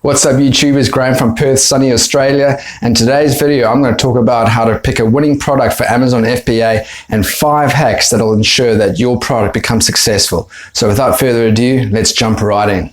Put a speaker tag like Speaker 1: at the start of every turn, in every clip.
Speaker 1: What's up YouTubers, Graham from Perth, sunny Australia, and today's video I'm going to talk about how to pick a winning product for Amazon FBA and 5 hacks that will ensure that your product becomes successful. So without further ado, let's jump right in.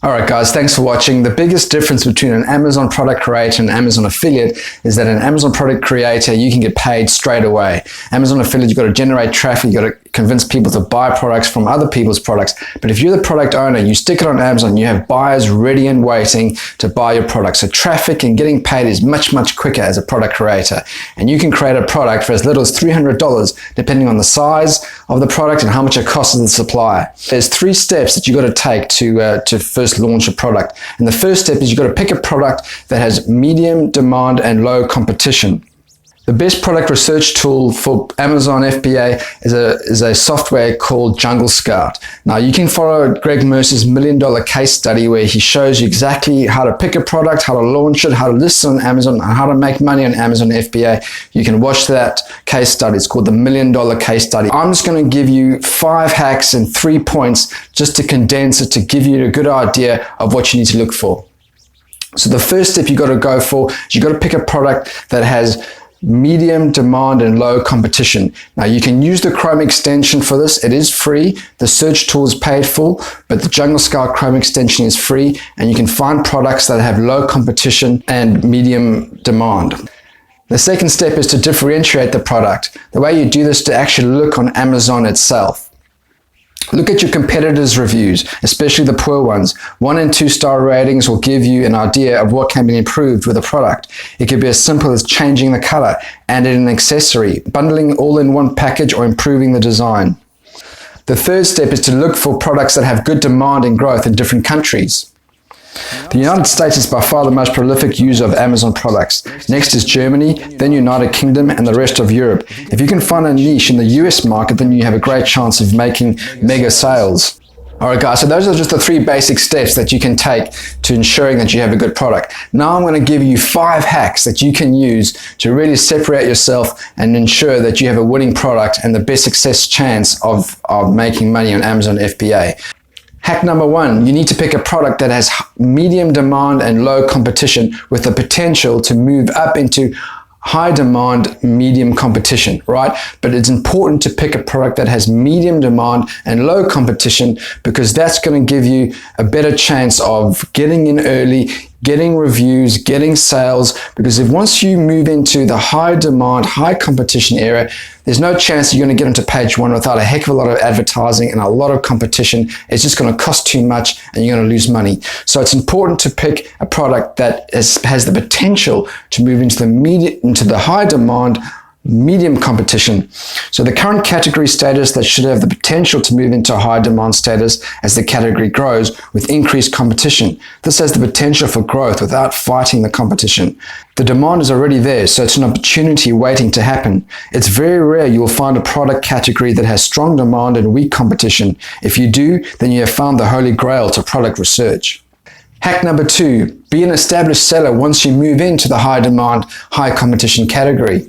Speaker 1: Alright guys, thanks for watching. The biggest difference between an Amazon product creator and an Amazon affiliate is that an Amazon product creator, you can get paid straight away. Amazon affiliate, you've got to generate traffic, you've got to convince people to buy products from other people's products. But if you're the product owner, you stick it on Amazon, you have buyers ready and waiting to buy your product. So traffic and getting paid is much quicker as a product creator. And you can create a product for as little as $300 depending on the size of the product and how much it costs the supplier. There's 3 steps that you've got to take to first launch a product. And the first step is you've got to pick a product that has medium demand and low competition. The best product research tool for Amazon FBA is a software called Jungle Scout. Now you can follow Greg Mercer's $1 Million case study where he shows you exactly how to pick a product, how to launch it, how to list it on Amazon, and how to make money on Amazon FBA. You can watch that case study. It's called the $1 Million case study. I'm just going to give you 5 hacks and 3 points just to condense it, to give you a good idea of what you need to look for. So the first step you got to go for is you got to pick a product that has medium demand and low competition. Now you can use the Chrome extension for this. It is free. The search tool is paid for, but the Jungle Scout Chrome extension is free, and you can find products that have low competition and medium demand. The second step is to differentiate the product. The way you do this is to actually look on Amazon itself. Look at your competitors' reviews, especially the poor ones. 1 and 2 star ratings will give you an idea of what can be improved with a product. It could be as simple as changing the color, adding an accessory, bundling all in one package, or improving the design. The third step is to look for products that have good demand and growth in different countries. The United States is by far the most prolific user of Amazon products. Next is Germany, then United Kingdom, and the rest of Europe. If you can find a niche in the US market, then you have a great chance of making mega sales. Alright guys, so those are just the 3 basic steps that you can take to ensuring that you have a good product. Now I'm going to give you 5 hacks that you can use to really separate yourself and ensure that you have a winning product and the best success chance of making money on Amazon FBA. Hack number 1, you need to pick a product that has medium demand and low competition with the potential to move up into high demand, medium competition, right? But it's important to pick a product that has medium demand and low competition, because that's going to give you a better chance of getting in early, getting reviews, getting sales, because if once you move into the high demand, high competition area, there's no chance you're going to get into page 1 without a heck of a lot of advertising and a lot of competition. It's just going to cost too much and you're going to lose money. So it's important to pick a product that has the potential to move into the high demand, medium competition. So the current category status that should have the potential to move into high demand status as the category grows with increased competition. This has the potential for growth without fighting the competition. The demand is already there, so it's an opportunity waiting to happen. It's very rare you will find a product category that has strong demand and weak competition. If you do, then you have found the holy grail to product research. Hack number 2, be an established seller once you move into the high demand, high competition category.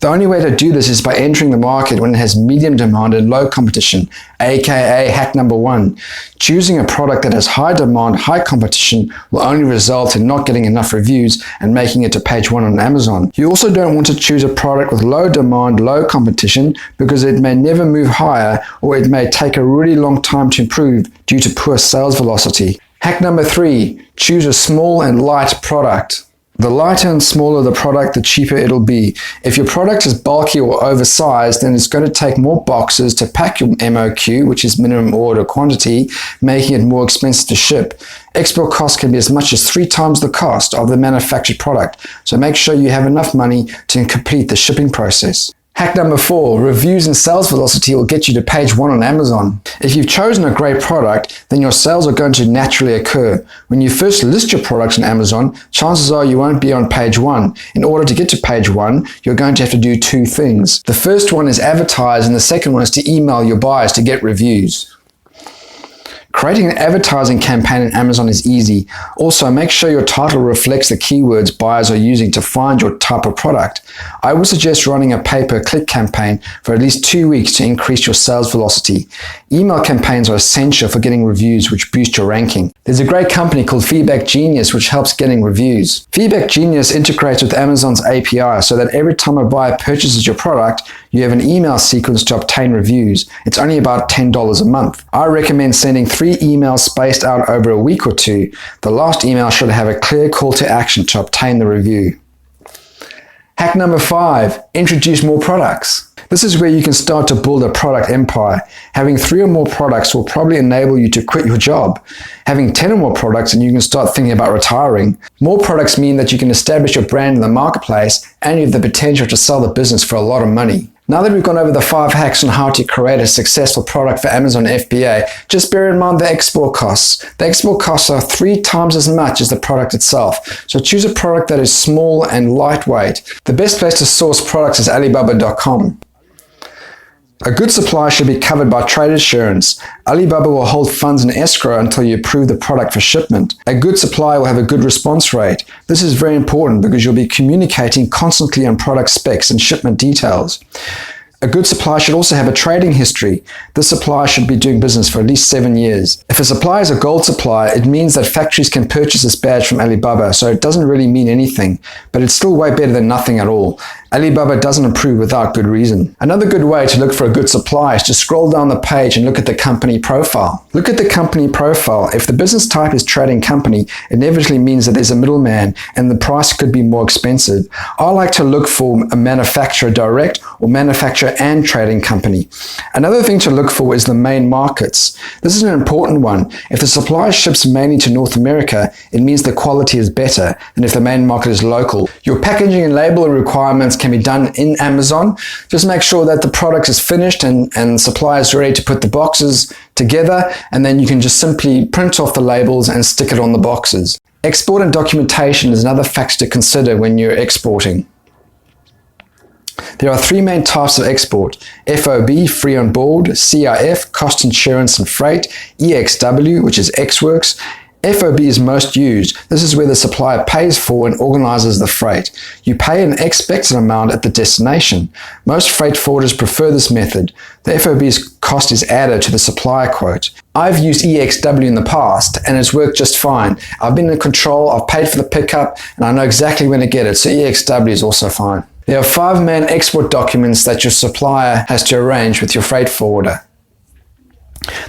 Speaker 1: The only way to do this is by entering the market when it has medium demand and low competition, aka hack number 1. Choosing a product that has high demand, high competition will only result in not getting enough reviews and making it to page 1 on Amazon. You also don't want to choose a product with low demand, low competition, because it may never move higher, or it may take a really long time to improve due to poor sales velocity. Hack number 3, choose a small and light product. The lighter and smaller the product, the cheaper it'll be. If your product is bulky or oversized, then it's going to take more boxes to pack your MOQ, which is minimum order quantity, making it more expensive to ship. Export costs can be as much as 3 times the cost of the manufactured product, so make sure you have enough money to complete the shipping process. Hack number 4, reviews and sales velocity will get you to page 1 on Amazon. If you've chosen a great product, then your sales are going to naturally occur. When you first list your products on Amazon, chances are you won't be on page 1. In order to get to page 1, you're going to have to do 2 things. The first one is advertise, and the second one is to email your buyers to get reviews. Creating an advertising campaign in Amazon is easy. Also, make sure your title reflects the keywords buyers are using to find your type of product. I would suggest running a pay-per-click campaign for at least 2 weeks to increase your sales velocity. Email campaigns are essential for getting reviews which boost your ranking. There's a great company called Feedback Genius which helps getting reviews. Feedback Genius integrates with Amazon's API so that every time a buyer purchases your product, you have an email sequence to obtain reviews. It's only about $10 a month. I recommend sending 3 emails spaced out over a week or 2. The last email should have a clear call to action to obtain the review. Hack number 5, introduce more products. This is where you can start to build a product empire. Having 3 or more products will probably enable you to quit your job. Having 10 or more products and you can start thinking about retiring. More products mean that you can establish your brand in the marketplace and you have the potential to sell the business for a lot of money. Now that we've gone over the 5 hacks on how to create a successful product for Amazon FBA, just bear in mind the export costs. The export costs are 3 times as much as the product itself. So choose a product that is small and lightweight. The best place to source products is Alibaba.com. A good supply should be covered by trade assurance. Alibaba will hold funds in escrow until you approve the product for shipment. A good supplier will have a good response rate. This is very important because you'll be communicating constantly on product specs and shipment details. A good supplier should also have a trading history. This supplier should be doing business for at least 7 years. If a supplier is a gold supplier, it means that factories can purchase this badge from Alibaba, so it doesn't really mean anything, but it's still way better than nothing at all. Alibaba doesn't approve without good reason. Another good way to look for a good supplier is to scroll down the page and look at the company profile. Look at the company profile. If the business type is trading company, it inevitably means that there's a middleman and the price could be more expensive. I like to look for a manufacturer direct or manufacturer and trading company. Another thing to look for is the main markets. This is an important one. If the supplier ships mainly to North America, it means the quality is better than if the main market is local. Your packaging and labeling requirements can be done in Amazon. Just make sure that the product is finished and the supplier is ready to put the boxes together, and then you can just simply print off the labels and stick it on the boxes. Export and documentation is another factor to consider when you're exporting. There are 3 main types of export: FOB, free on board; CIF, cost insurance and freight; EXW, which is ex-works. FOB is most used. This is where the supplier pays for and organizes the freight. You pay an expected amount at the destination. Most freight forwarders prefer this method. The FOB's cost is added to the supplier quote. I've used EXW in the past and it's worked just fine. I've been in control, I've paid for the pickup, and I know exactly when to get it, so EXW is also fine. There are 5 main export documents that your supplier has to arrange with your freight forwarder.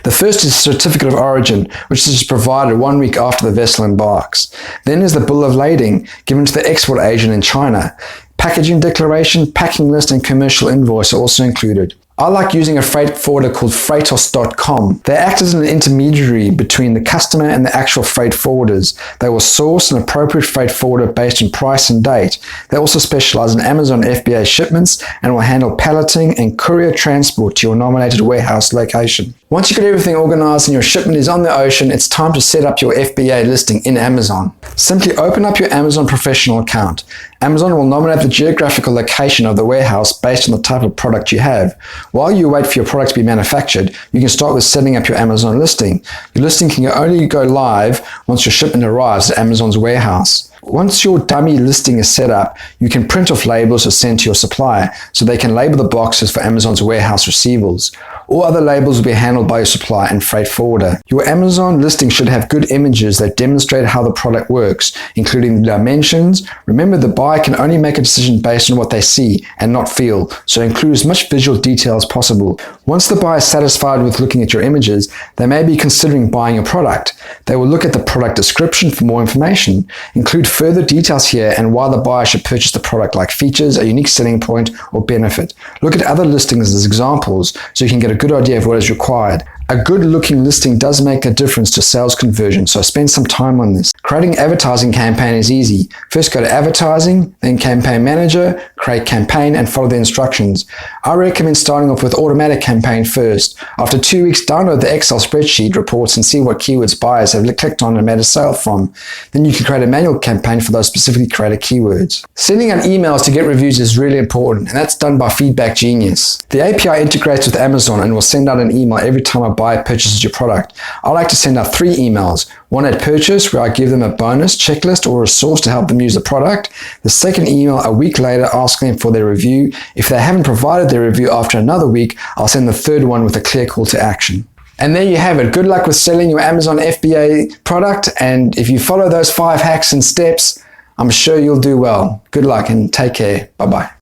Speaker 1: The first is Certificate of Origin, which is provided 1 week after the vessel embarks. Then is the Bill of Lading, given to the export agent in China. Packaging declaration, packing list, and commercial invoice are also included. I like using a freight forwarder called Freightos.com. They act as an intermediary between the customer and the actual freight forwarders. They will source an appropriate freight forwarder based on price and date. They also specialize in Amazon FBA shipments and will handle palleting and courier transport to your nominated warehouse location. Once you've got everything organized and your shipment is on the ocean, it's time to set up your FBA listing in Amazon. Simply open up your Amazon professional account. Amazon will nominate the geographical location of the warehouse based on the type of product you have. While you wait for your product to be manufactured, you can start with setting up your Amazon listing. Your listing can only go live once your shipment arrives at Amazon's warehouse. Once your dummy listing is set up, you can print off labels to send to your supplier so they can label the boxes for Amazon's warehouse receivables. All other labels will be handled by your supplier and freight forwarder. Your Amazon listing should have good images that demonstrate how the product works, including the dimensions. Remember, the buyer can only make a decision based on what they see and not feel, so include as much visual detail as possible. Once the buyer is satisfied with looking at your images, they may be considering buying your product. They will look at the product description for more information. Include further details here and why the buyer should purchase the product, like features, a unique selling point, or benefit. Look at other listings as examples so you can get a good idea of what is required. A good looking listing does make a difference to sales conversion, so spend some time on this. Creating advertising campaign is easy. First go to advertising, then campaign manager, create campaign and follow the instructions. I recommend starting off with automatic campaign first. After 2 weeks, download the Excel spreadsheet reports and see what keywords buyers have clicked on and made a sale from. Then you can create a manual campaign for those specifically created keywords. Sending out emails to get reviews is really important, and that's done by Feedback Genius. The API integrates with Amazon and will send out an email every time a buyer purchases your product. I like to send out 3 emails. One at purchase, where I give them a bonus, checklist, or a resource to help them use the product. The second email a week later asking them for their review. If they haven't provided their review after another week, I'll send the third one with a clear call to action. And there you have it. Good luck with selling your Amazon FBA product. And if you follow those 5 hacks and steps, I'm sure you'll do well. Good luck and take care. Bye-bye.